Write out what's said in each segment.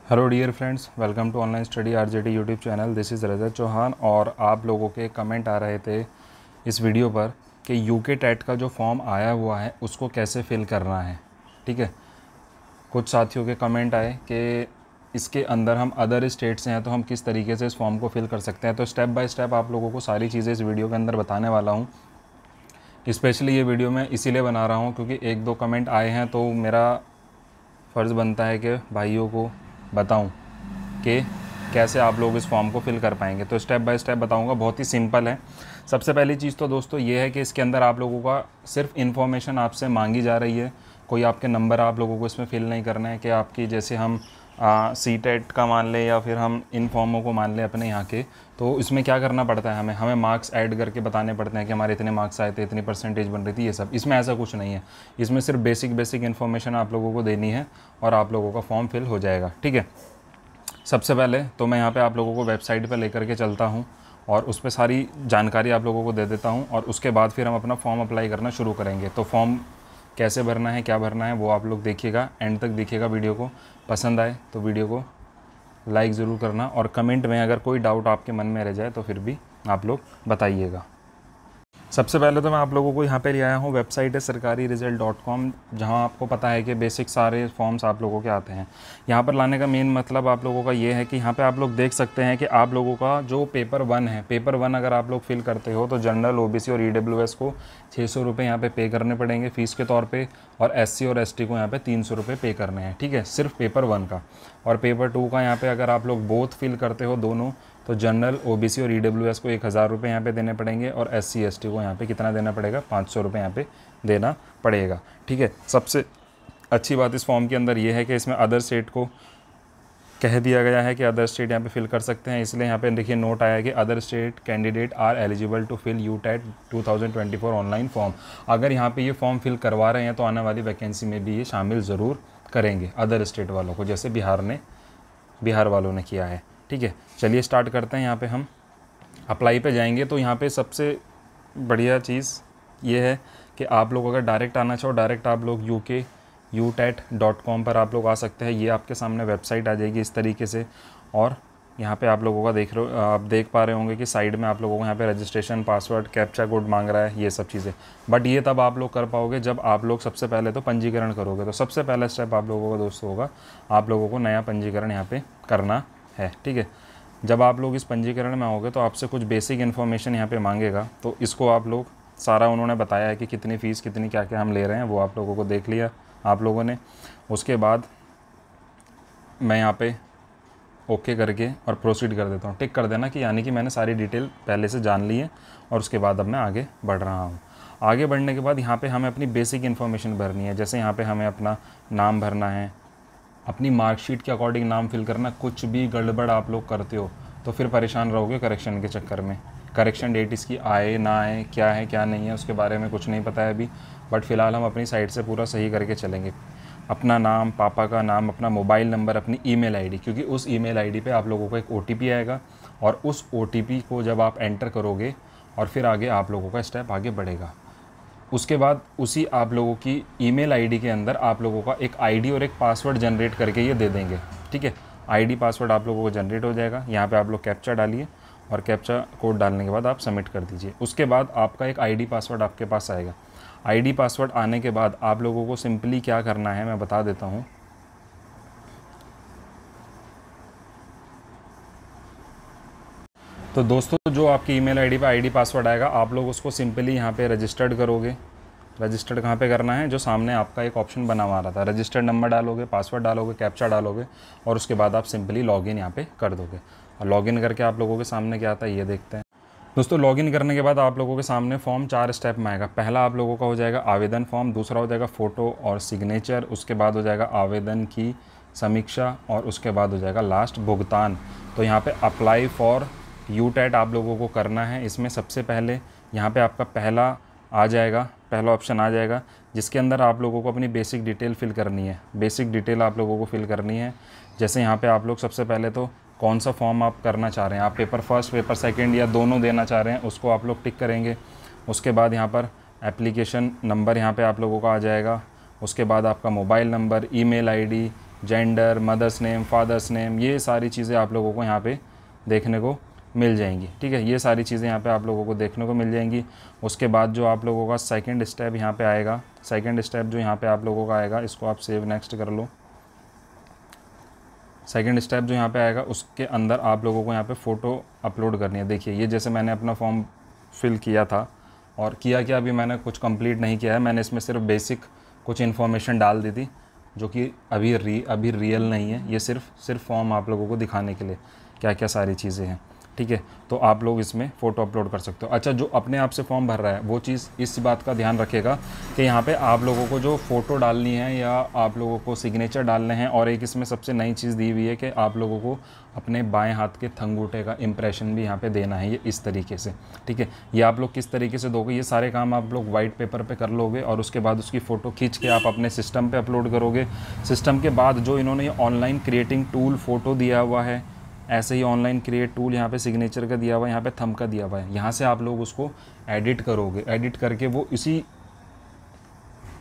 Hello dear friends, welcome to online study RJD YouTube channel. This is Rajat Chauhan. और आप लोगों के कमेंट आ रहे थे इस वीडियो पर कि यूके टेट का जो फॉर्म आया हुआ है उसको कैसे फिल करना है। ठीक है, कुछ साथियों के कमेंट आए कि इसके अंदर हम अदर स्टेट से हैं तो हम किस तरीके से इस फॉर्म को फिल कर सकते हैं। तो स्टेप बाय स्टेप आप लोगों को सारी चीज़ें इस वीडियो के अंदर बताने वाला हूँ। स्पेशली ये वीडियो मैं इसीलिए बना रहा हूँ क्योंकि एक दो कमेंट आए हैं, तो मेरा फ़र्ज़ बनता है कि भाइयों को बताऊं कि कैसे आप लोग इस फॉर्म को फिल कर पाएंगे। तो स्टेप बाय स्टेप बताऊंगा, बहुत ही सिंपल है। सबसे पहली चीज़ तो दोस्तों ये है कि इसके अंदर आप लोगों का सिर्फ इन्फॉर्मेशन आपसे मांगी जा रही है। कोई आपके नंबर आप लोगों को इसमें फिल नहीं करना है कि आपकी, जैसे हम सी टेट का मान लें या फिर हम इन फॉर्मों को मान लें अपने यहाँ के, तो इसमें क्या करना पड़ता है, हमें मार्क्स ऐड करके बताने पड़ते हैं कि हमारे इतने मार्क्स आए थे, इतनी परसेंटेज बन रही थी। ये सब इसमें ऐसा कुछ नहीं है। इसमें सिर्फ बेसिक इन्फॉर्मेशन आप लोगों को देनी है और आप लोगों का फॉर्म फिल हो जाएगा। ठीक है, सबसे पहले तो मैं यहाँ पे आप लोगों को वेबसाइट पर लेकर के चलता हूँ और उस पर सारी जानकारी आप लोगों को दे देता हूँ और उसके बाद फिर हम अपना फॉर्म अप्लाई करना शुरू करेंगे। तो फॉर्म कैसे भरना है, क्या भरना है, वो आप लोग देखिएगा, एंड तक देखिएगा वीडियो को। पसंद आए तो वीडियो को लाइक ज़रूर करना और कमेंट में अगर कोई डाउट आपके मन में रह जाए तो फिर भी आप लोग बताइएगा। सबसे पहले तो मैं आप लोगों को यहाँ पे ले आया हूँ, वेबसाइट है sarkariresult.com, जहाँ आपको पता है कि बेसिक सारे फॉर्म्स आप लोगों के आते हैं। यहाँ पर लाने का मेन मतलब आप लोगों का ये है कि यहाँ पे आप लोग देख सकते हैं कि आप लोगों का जो पेपर 1 है, पेपर 1 अगर आप लोग फिल करते हो तो जनरल, ओबीसी और ईडब्ल्यूएस को 600 रुपये यहाँ पे पे करने पड़ेंगे फ़ीस के तौर पर, और एससी और एसटी को यहाँ पे 300 रुपये पे करने हैं। ठीक है, सिर्फ पेपर 1 का। और पेपर 2 का यहाँ पे अगर आप लोग बोथ फिल करते हो दोनों, तो जनरल, ओबीसी और ईडब्ल्यूएस को 1000 रुपये यहाँ पे देने पड़ेंगे, और एससी एसटी को यहाँ पे कितना देना पड़ेगा, 500 रुपये यहाँ पे देना पड़ेगा। ठीक है, सबसे अच्छी बात इस फॉर्म के अंदर ये है कि इसमें अदर स्टेट को कह दिया गया है कि अदर स्टेट यहाँ पे फिल कर सकते हैं। इसलिए यहाँ पे देखिए नोट आया कि other state candidate are eligible to fill UTET 2024 online form. अगर यहाँ पे ये फॉर्म फिल करवा रहे हैं तो आने वाली वैकेंसी में भी ये शामिल ज़रूर करेंगे अदर स्टेट वालों को, जैसे बिहार वालों ने किया है। ठीक है, चलिए स्टार्ट करते हैं। यहाँ पे हम अप्लाई पे जाएंगे तो यहाँ पे सबसे बढ़िया चीज़ ये है कि आप लोग अगर डायरेक्ट आना चाहो, डायरेक्ट आप लोग UKUTET.com पर आप लोग आ सकते हैं। ये आपके सामने वेबसाइट आ जाएगी इस तरीके से, और यहाँ पे आप लोगों का आप देख पा रहे होंगे कि साइड में आप लोगों को यहाँ पे रजिस्ट्रेशन, पासवर्ड, कैप्चा कोड मांग रहा है, ये सब चीज़ें। बट ये तब आप लोग कर पाओगे जब आप लोग सबसे पहले तो पंजीकरण करोगे। तो सबसे पहला स्टेप आप लोगों का दोस्तों होगा, आप लोगों को नया पंजीकरण यहाँ पे करना है। ठीक है, जब आप लोग इस पंजीकरण में आओगे तो आपसे कुछ बेसिक इन्फॉर्मेशन यहाँ पे मांगेगा, तो इसको आप लोग सारा उन्होंने बताया है कि कितनी फ़ीस, कितनी क्या क्या हम ले रहे हैं, वो आप लोगों को देख लिया आप लोगों ने। उसके बाद मैं यहाँ पे ओके करके और प्रोसीड कर देता हूँ। टिक कर देना कि यानी कि मैंने सारी डिटेल पहले से जान ली है, और उसके बाद अब मैं आगे बढ़ रहा हूँ। आगे बढ़ने के बाद यहाँ पे हमें अपनी बेसिक इन्फॉर्मेशन भरनी है। जैसे यहाँ पे हमें अपना नाम भरना है, अपनी मार्कशीट के अकॉर्डिंग नाम फिल करना। कुछ भी गड़बड़ आप लोग करते हो तो फिर परेशान रहोगे करेक्शन के चक्कर में। करेक्शन डेट इसकी आए ना आए, क्या है क्या नहीं है, उसके बारे में कुछ नहीं पता है अभी, बट फ़िलहाल हम अपनी साइड से पूरा सही करके चलेंगे। अपना नाम, पापा का नाम, अपना मोबाइल नंबर, अपनी ईमेल आईडी, क्योंकि उस ईमेल आईडी पे आप लोगों को एक ओटीपी आएगा, और उस ओटीपी को जब आप एंटर करोगे और फिर आगे आप लोगों का स्टेप आगे बढ़ेगा। उसके बाद उसी आप लोगों की ईमेल आईडी के अंदर आप लोगों का एक आईडी और एक पासवर्ड जनरेट करके ये दे देंगे। ठीक है, आईडी पासवर्ड आप लोगों को जनरेट हो जाएगा। यहाँ पे आप लोग कैप्चा डालिए और कैप्चा कोड डालने के बाद आप सबमिट कर दीजिए। उसके बाद आपका एक आईडी पासवर्ड आपके पास आएगा। आईडी पासवर्ड आने के बाद आप लोगों को सिंपली क्या करना है मैं बता देता हूँ। तो दोस्तों, जो आपकी ईमेल आईडी पे आईडी पासवर्ड आएगा, आप लोग उसको सिंपली यहाँ पे रजिस्टर्ड करोगे। रजिस्टर्ड कहाँ पे करना है, जो सामने आपका एक ऑप्शन बना हुआ रहा था, रजिस्टर्ड नंबर डालोगे, पासवर्ड डालोगे, कैप्चा डालोगे, और उसके बाद आप सिंपली लॉगिन यहाँ पे कर दोगे। और लॉगिन करके आप लोगों के सामने क्या आता है ये देखते हैं। दोस्तों, लॉगिन करने के बाद आप लोगों के सामने फॉर्म 4 स्टेप में आएगा। पहला आप लोगों का हो जाएगा आवेदन फॉर्म, दूसरा हो जाएगा फ़ोटो और सिग्नेचर, उसके बाद हो जाएगा आवेदन की समीक्षा, और उसके बाद हो जाएगा लास्ट भुगतान। तो यहाँ पे अप्लाई फॉर यूटेट आप लोगों को करना है। इसमें सबसे पहले यहाँ पे आपका पहला ऑप्शन आ जाएगा, जिसके अंदर आप लोगों को अपनी बेसिक डिटेल फिल करनी है। बेसिक डिटेल आप लोगों को फिल करनी है। जैसे यहाँ पे आप लोग सबसे पहले तो कौन सा फॉर्म आप करना चाह रहे हैं, आप पेपर फर्स्ट, पेपर सेकंड या दोनों देना चाह रहे हैं, उसको आप लोग टिक करेंगे। उसके बाद यहाँ पर एप्लीकेशन नंबर यहाँ पे आप लोगों का आ जाएगा। उसके बाद आपका mobile number, email ID, gender, mother's name, father's name, ये सारी चीज़ें आप लोगों को यहाँ पे देखने को मिल जाएंगी। ठीक है, ये सारी चीज़ें यहाँ पे आप लोगों को देखने को मिल जाएंगी। उसके बाद जो आप लोगों का सेकंड स्टेप यहाँ पे आएगा, सेकंड स्टेप जो यहाँ पे आप लोगों का आएगा, इसको आप सेव नेक्स्ट कर लो। सेकंड स्टेप जो यहाँ पे आएगा उसके अंदर आप लोगों को यहाँ पे फ़ोटो अपलोड करनी है। देखिए ये जैसे मैंने अपना फॉर्म फिल किया था, और किया क्या, अभी मैंने कुछ कंप्लीट नहीं किया है, मैंने इसमें सिर्फ बेसिक कुछ इन्फॉर्मेशन डाल दी थी जो कि अभी रियल नहीं है। ये सिर्फ फॉर्म आप लोगों को दिखाने के लिए क्या क्या सारी चीज़ें हैं। ठीक है, तो आप लोग इसमें फ़ोटो अपलोड कर सकते हो। अच्छा, जो अपने आप से फॉर्म भर रहा है वो चीज़ इस बात का ध्यान रखेगा कि यहाँ पे आप लोगों को जो फ़ोटो डालनी है या आप लोगों को सिग्नेचर डालने हैं, और एक इसमें सबसे नई चीज़ दी हुई है कि आप लोगों को अपने बाएं हाथ के थंगूठे का इम्प्रेशन भी यहाँ पे देना है, ये इस तरीके से। ठीक है, ये आप लोग किस तरीके से दोगे, ये सारे काम आप लोग वाइट पेपर पे कर लोगे और उसके बाद उसकी फ़ोटो खींच के आप अपने सिस्टम पे अपलोड करोगे। सिस्टम के बाद जो इन्होंने ऑनलाइन क्रिएटिंग टूल फ़ोटो दिया हुआ है, ऐसे ही ऑनलाइन क्रिएट टूल यहाँ पे सिग्नेचर का दिया हुआ है, यहाँ पे थंब का दिया हुआ है, यहाँ से आप लोग उसको एडिट करोगे। एडिट करके वो इसी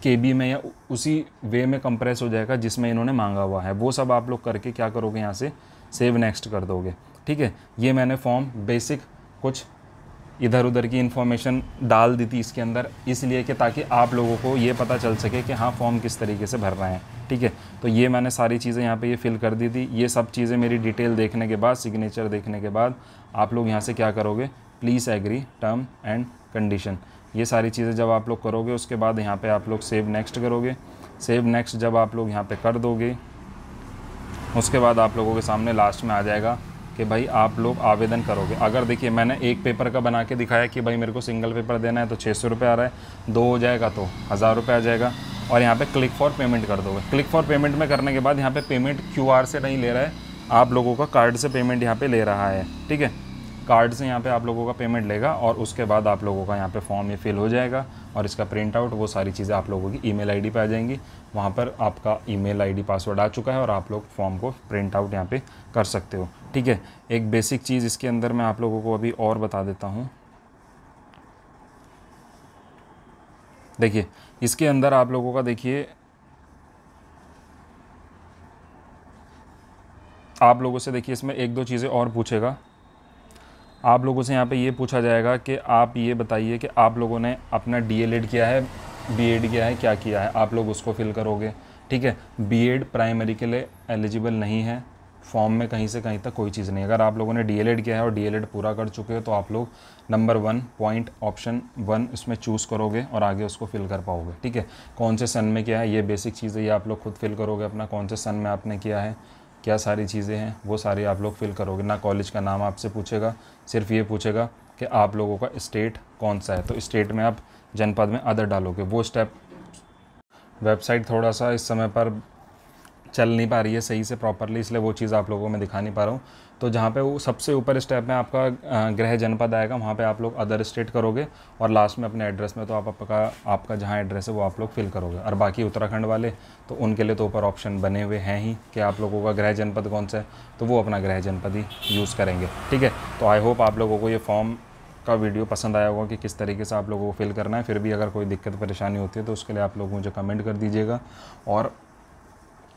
KB में या उसी वे में कंप्रेस हो जाएगा जिसमें इन्होंने मांगा हुआ है। वो सब आप लोग करके क्या करोगे, यहाँ से सेव नेक्स्ट कर दोगे। ठीक है, ये मैंने फॉर्म बेसिक कुछ इधर उधर की इन्फॉर्मेशन डाल दी थी इसके अंदर, इसलिए कि ताकि आप लोगों को ये पता चल सके कि हाँ फॉर्म किस तरीके से भर रहे हैं। ठीक है, तो ये मैंने सारी चीज़ें यहाँ पे ये फिल कर दी थी। ये सब चीज़ें मेरी डिटेल देखने के बाद, सिग्नेचर देखने के बाद आप लोग यहाँ से क्या करोगे, please agree term and condition, ये सारी चीज़ें जब आप लोग करोगे उसके बाद यहाँ पे आप लोग सेव नेक्स्ट करोगे। सेव नेक्स्ट जब आप लोग यहाँ पे कर दोगे उसके बाद आप लोगों के सामने लास्ट में आ जाएगा कि भाई आप लोग आवेदन करोगे। अगर देखिए मैंने एक पेपर का बना के दिखाया कि भाई मेरे को सिंगल पेपर देना है तो 600 रुपये आ रहा है, 2 हो जाएगा तो 1000 रुपये आ जाएगा, और यहाँ पे क्लिक फॉर पेमेंट कर दोगे। क्लिक फॉर पेमेंट में करने के बाद यहाँ पे पेमेंट QR से नहीं ले रहा है, आप लोगों का कार्ड से पेमेंट यहाँ पे ले रहा है। ठीक है, कार्ड से यहाँ पे आप लोगों का पेमेंट लेगा और उसके बाद आप लोगों का यहाँ पे फॉर्म ये फिल हो जाएगा और इसका प्रिंट आउट, वो सारी चीज़ें आप लोगों की ईमेल आईडी पे आ जाएंगी। वहाँ पर आपका ईमेल आईडी पासवर्ड आ चुका है और आप लोग फॉर्म को प्रिंट आउट यहाँ पे कर सकते हो। ठीक है, एक बेसिक चीज़ इसके अंदर मैं आप लोगों को अभी और बता देता हूँ। देखिए इसके अंदर आप लोगों का, देखिए आप लोगों से, देखिए इसमें 1-2 चीज़ें और पूछेगा। आप लोगों से यहाँ पे ये पूछा जाएगा कि आप ये बताइए कि आप लोगों ने अपना DLED किया है, B.Ed किया है, क्या किया है, आप लोग उसको फिल करोगे। ठीक है, B.Ed प्राइमरी के लिए एलिजिबल नहीं है, फॉर्म में कहीं से कहीं तक कोई चीज़ नहीं। अगर आप लोगों ने DLED किया है और DLED पूरा कर चुके हो तो आप लोग नंबर 1 पॉइंट ऑप्शन 1 इसमें चूज़ करोगे और आगे उसको फिल कर पाओगे। ठीक है, कौन से सन में किया है, ये बेसिक चीज़ें ये आप लोग खुद फिल करोगे अपना, कौन से सन में आपने किया है, क्या सारी चीज़ें हैं वो सारी आप लोग फिल करोगे। ना कॉलेज का नाम आपसे पूछेगा, सिर्फ ये पूछेगा कि आप लोगों का स्टेट कौन सा है, तो स्टेट में आप जनपद में अदर डालोगे। वो स्टेप, वेबसाइट थोड़ा सा इस समय पर चल नहीं पा रही है सही से प्रॉपरली, इसलिए वो चीज़ आप लोगों को मैं दिखा नहीं पा रहा हूँ। तो जहाँ पे वो सबसे ऊपर स्टेप में आपका गृह जनपद आएगा, वहाँ पे आप लोग अदर स्टेट करोगे और लास्ट में अपने एड्रेस में तो आपका जहाँ एड्रेस है वो आप लोग फिल करोगे। और बाकी उत्तराखंड वाले तो उनके लिए तो ऊपर ऑप्शन बने हुए हैं ही कि आप लोगों का गृह जनपद कौन सा है, तो वो अपना गृह जनपद ही यूज़ करेंगे। ठीक है, तो आई होप आप लोगों को ये फॉर्म का वीडियो पसंद आया होगा कि किस तरीके से आप लोगों को फिल करना है। फिर भी अगर कोई दिक्कत परेशानी होती है तो उसके लिए आप लोग मुझे कमेंट कर दीजिएगा, और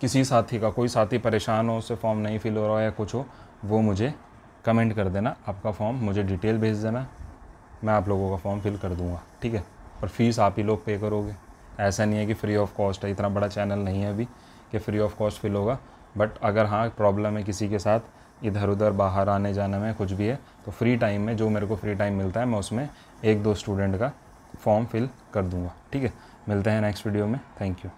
किसी साथी का, कोई साथी परेशान हो, उससे फॉर्म नहीं फिल हो रहा है या कुछ हो, वो मुझे कमेंट कर देना, आपका फॉर्म मुझे डिटेल भेज देना, मैं आप लोगों का फॉर्म फिल कर दूंगा। ठीक है, और फीस आप ही लोग पे करोगे, ऐसा नहीं है कि फ्री ऑफ कॉस्ट है, इतना बड़ा चैनल नहीं है अभी कि फ्री ऑफ कॉस्ट फिल होगा। बट अगर हाँ प्रॉब्लम है किसी के साथ इधर उधर बाहर आने जाने में कुछ भी है, तो फ्री टाइम में जो मेरे को फ्री टाइम मिलता है मैं उसमें 1-2 स्टूडेंट का फॉर्म फिल कर दूँगा। ठीक है, मिलते हैं नेक्स्ट वीडियो में, थैंक यू।